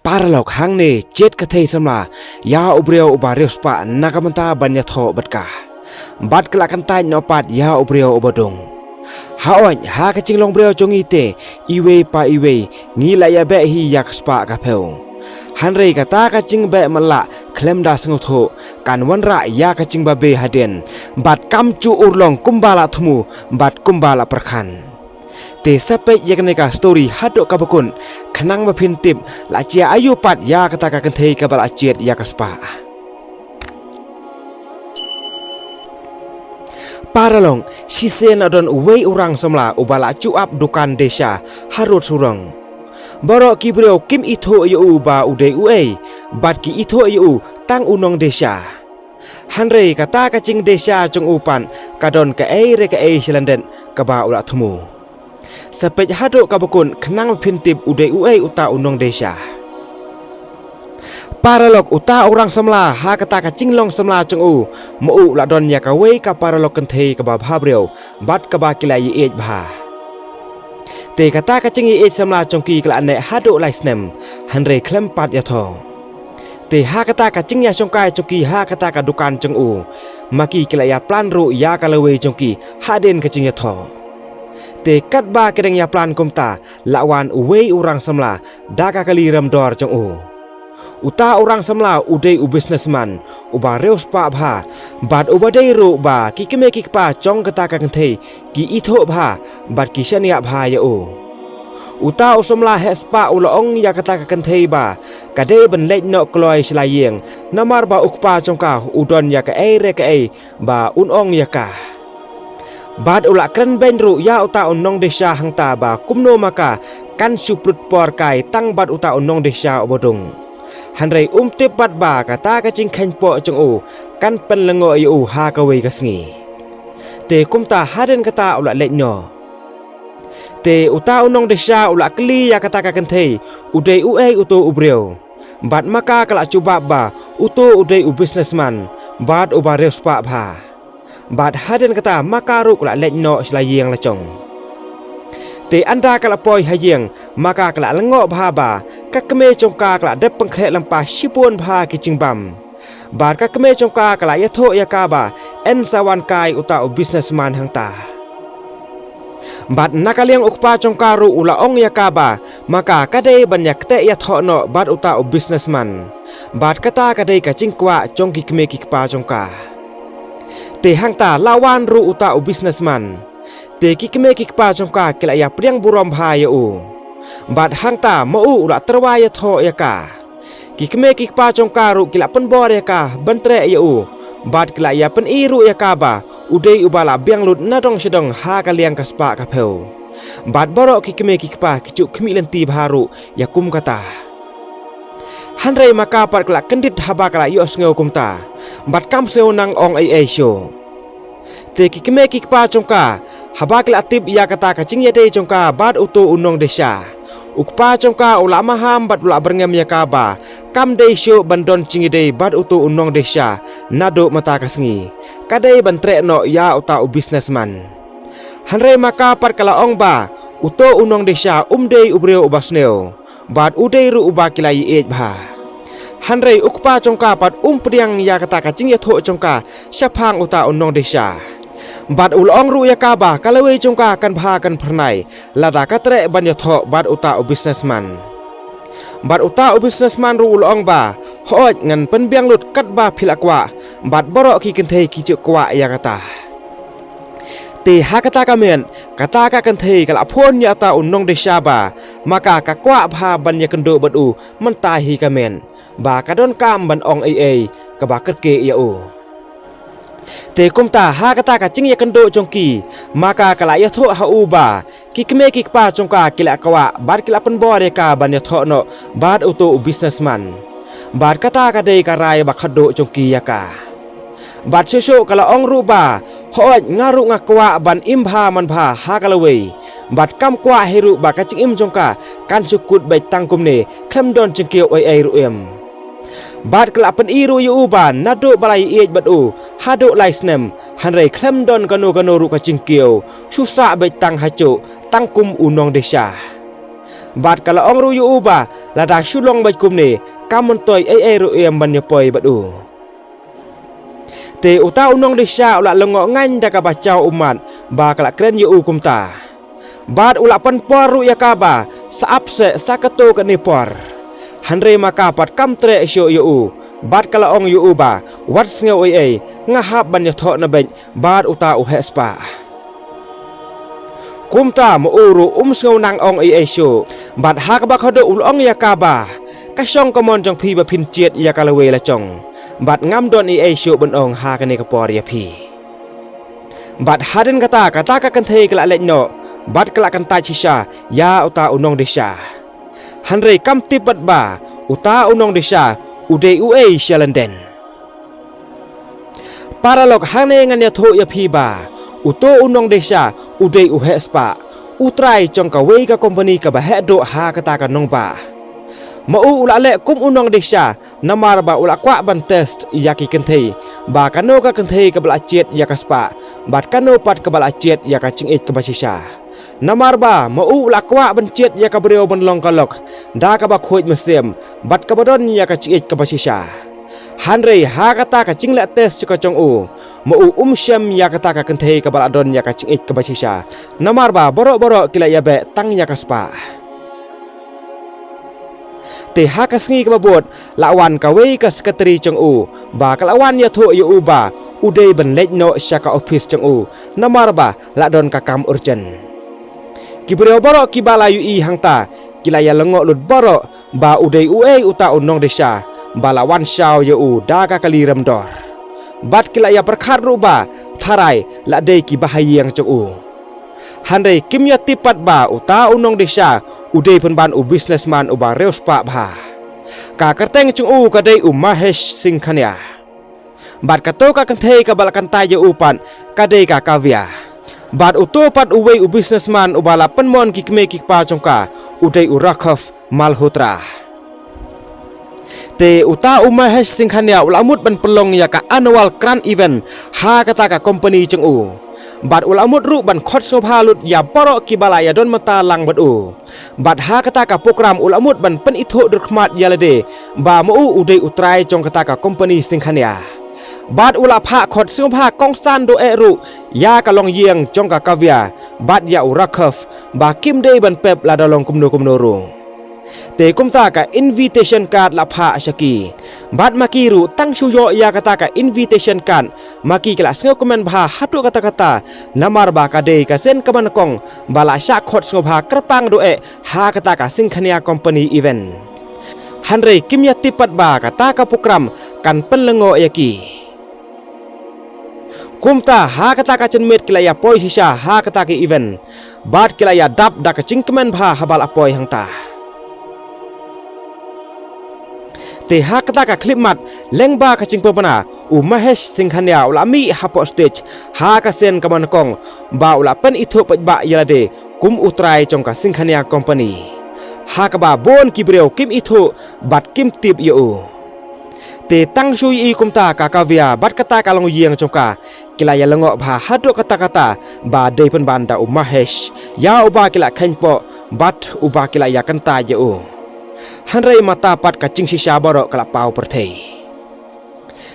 Paralog hang ne jet kathei samla ya ubreo ubareo spa nakamanta banya tho batka bat kelakan tai nopat ya ubreo ubadung hawan ha kaching long breo chongi te iwe pa iwe ngila ya be hi yak spa ka pheu hanrei kata kaching be mala klemda sngotho kan wanra ya kaching ba be haden bat kamchu urlong kumbala thumu bat kumbala prakhan te sape yakneka story hadok kabakun khanang ma phintip la chia ayu pat ya kata ka kanthei ka bal achet ya kaspa paralong sisen adon wei urang samla ubala cuap dukan desa harut surang borok kibreo kim itho yu ba ude uei bat ki itho yu tang unong desa hanrei kata kaching desa jong upan kadon ka re ka silanden ka ba ula thumu sapej hadok kabakun khanang phintip ude uei uta unong desa paralog uta orang samla ha kata ka cinglong samla chungu mu la don ya ka wei ka paralog kanthei ka ba bhabreu bat ka ba kilai ej bha te kata ka chingi ej samla chongki kla ne hado laisnem hanre klem pat ya tho te ha kata ka chingya chongkai chongki ha kata ka dukan chungu maki kla ya plan ru ya ka lewe chongki haden ka chingya tho te kat ba kedeng ya plan kumta lawan wei orang samla daka kali ram dor chungu uta orang samla udei u businessman uba reus pa bha bat ubadei ru ba ki keme ki pa chong kata ka kanthei ki itho bha bat ki shania bha ya u uta usomla hespa ulong ya kata ka kanthei ba kade ban lej no kloi slayeng namar ba ukpa chongka udon ya ka re ka ba unong ya ka bat ula kren ben ru ya uta unong desa hangta ba kumno maka kan suprut por kai tang bat uta unong desa obodung hanrei tip bat ba kata kaching khan po chung u kan pen lengo yu ha ka wei ka sngi te kumta haden kata ula lej no te uta unong desa ula kli ya kata ka kanthei udei uei uto ubreu bat maka kala cuba ba uto udei u businessman bat uba reus pa bha bat haden kata maka ru kala lej no slayeng la chong te anda kala poi hayeng maka kala lengo bha ba kakme chongka kala dep pengkhe lampa sipun bha kiching bam bar kakme chongka kala yatho yakaba en sawan kai uta u businessman hangta bat nakaliang ukpa chongka ru ula ong yakaba maka kadei banyak te yatho no bat uta u businessman bat kata kadei kaching kwa chongki kme kikpa chongka te hangta lawan ru uta u businessman te kikme kikpa chongka kila ya priang burom bha ya u bat hangta mau ula terwaya tho ya ka kikme kikpa chongka ru kila penbor ya ka bantre ya u bat kila ya pen iru ya ka ba udei ubala biang lut nadong sedong ha kaliang kaspa ka pheu bat borok kikme kikpa kicu khmi lenti bharu ya kum kata hanrei maka par kila kendit haba kala yo sngo kumta bat kam seu nang ong ai show te kikme kikpa chongka haba kila tip ya kata kaching ya dei chongka bat uto unong desa ukpa chongka ula maham bat ula berngem ya kaba kam dei show bandon chingi dei bat uto unong desa nado mata kasngi kadei bantre no ya uta u businessman hanrei maka par kala ong ba uto unong desa dei ubreo ubasneo bat udei ru uba kilai ej bha hanrei ukpa chongka pat priang ya kata kaching ya tho chongka syapang uta unong desa bat ulong ru yakaba kalawe chongka kan bha kan pernai lada katre ban ya tho bat uta u businessman bat uta u businessman ru ulong ba hoj ngan pen biang lut kat ba philakwa bat borok ki kenthei ki chu kwa ya kata te ha kata kamen kata ka kanthei kala phon ya ta unong desa ba maka ka kwa bha ban ya kendo bat u mentai kamen ba kadon kam ban ong ai ka ba ket ke ya u te kumta ha kata ka ching ya kendo chongki maka kala ya tho ha u ba kikme kikpa chongka kila kawa bar kila pen bor ya ka ban ya tho no bat uto businessman bar kata ka dei ka rai ba khado chongki ya ka bat seso kala ong ru ba hoj ngaru ngakwa ban imbha man bha ha kala wei bat kam kwa heru ba ka ching im chongka kan sukut bai tangkum ne khem don chingkeu ai ru em bat kelapan iru yu uban nado balai ej bat u hado laisnem hanrei klem don kano ru kacing kiau susah bet tang hacu tangkum unong desa bat kala ong ru yu uba lada shulong bai kumne kamon toy ai ru em ban poi badu te uta unong desa ula lengo ngan da ka bacau umat ba kala kren yu kumta bad ula pan poru ya kaba saapse sakato ka ni por hanre maka pat kamtre syo yu bad kala ong yu ba wat snge oi ai ngahap ban tho na ben bad uta u hespa kumta mo uru snge nang ong ai syo bad ha ka ba khodo ul ong ya kaba ka song komon jong phi ba phin chiet ya kala we la chong bad ngam don ai syo bon ong ha ka ni ka por ya phi bad haden kata ka kan thei kala lek no bad kala kan ta chisha ya uta unong desa hanre kam tipat ba uta unong desa ude ue shalanden paralog hane ngan ya tho ya phi ba uto unong desa ude uhe spa utrai chong ka wei ka company ka ba he do ha kata ka nong ba mau ula le kum unong desa namar ba ula kwa ban test yaki kenthei ba kano ka kenthei ka bala chet ya ka spa bat kano pat ka bala chet ya ka ching it ka ba sisa namar ba mau ula kwa ban chet ya ka breo ban long ka lok da ka ba khoi mesem bat ka badon ya ka ching it ka ba sisa hanre ha kata ka ching le test ka chong u mau shem ya kata ka kenthei ka bala don ya ka ching it ka ba sisa namar ba boro kila ya be tang ya ka spa te hakas ngi ka babot lawan ka wei ka sekretari chong u ba ka lawan ya tho yu ba udei ban lek no syaka office chong u namar ba la don ka kam urgent ki brio boro ki bala yu i hangta kila ya lengo lut boro ba udei ue uta unong desa ba lawan syau yu u da ka kali remdor bat kila ya perkhar ru ba tharai la dei ki bahayang chong u handai kimya tipat ba uta unong desa udei penban u businessman uba reus pa bha ka kerteng chung u ka dei Mahesh Singh Khania bat ka to ka kanthei ka balakan ta ye upan ka dei ka kavya bat uto pat uwei u businessman ubala penmon ki kme ki pa chongka udei Raghov Malhotra te uta Mahesh Singh Khania ulamut ban pelong ya ka annual grand event ha kata ka company chung u bat ulamut ru ban khot sobhalut ya boro ki balaya don mata lang bat u bat ha kata ka program ulamut ban pen itho durkhmat yalade ba mu udei utrai chong kata ka company Singkhania bat ula pha khot sobha kongsan do ru ya ka long yeng chong ka kavya bat ya Raghov ba kim dei ban pep la dalong kumno ru te kumta ka invitation card la pha shaki bat makiru tang shuyo ya kata ka invitation card maki kala sngo komen bha hatu kata namar ba ka dei ka sen kaman kong bala sha khot sngo bha krapang do ha kata ka Singkhania company event hanre kimya tipat ba kata ka program kan penlengo yaki kumta ha kata ka chenmet kila ya poi sisa ha kata ki event bat kila ya dap da ka chingkemen bha habal apoi hangta te ha kata ka clip mat lengba ka ching pemana Mahesh Singh Khania ulami hapo stage ha ka sen kaman kong ba ula pen itho pajba yalade kum utrai chong ka Singkhania company ha ka ba bon ki breu kim itho bat kim tip yu te tang shui i kumta ka kavya bat kata ka long yeng chong ka kila ya lengo bha hado kata ba dei pen banda Mahesh ya uba kila khenpo bat uba kila ya kanta yu hanrai mata pat ka ching sisa boro kala pau perthei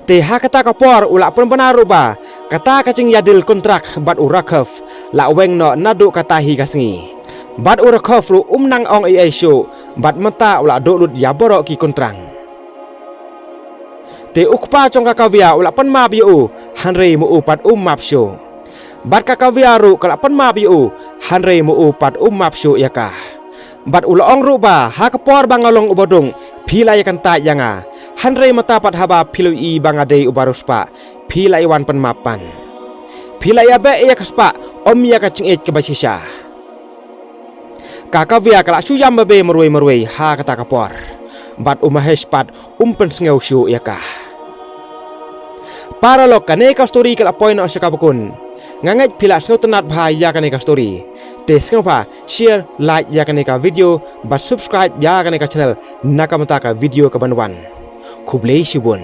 te ha kata ka por ula pun benaru ba kata ka ching yadil kontrak bat Raghov la weng no nadu kata hi kasngi bat Raghov ru nang ong ai shu bat mata ula do lut ya boro ki kontrang te ukpa chong ka kavya ula pan ma yu hanrai mu upat map shu bat ka kavya ru kala pan ma yu hanrai mu upat map shu yaka bat ulong ruba hakapor bangalong ubodong pilai kan ta yanga hanrei mata pat haba pilui bangadei ubaruspa pilai wan penmapan pilai abe ya kaspa om ya kacing et kebasisha kakavia kala suyam babe merwe ha kata kapor bat Mahesh pat pen sngeu shu ya ka para lok kane ka story kala point sakapukun ngangai pila sngeu tenat bha ya kane ka story te sngeu pa share like ya kane ka video ba subscribe ya kane ka channel nakamata ka video ka banwan khublei shibun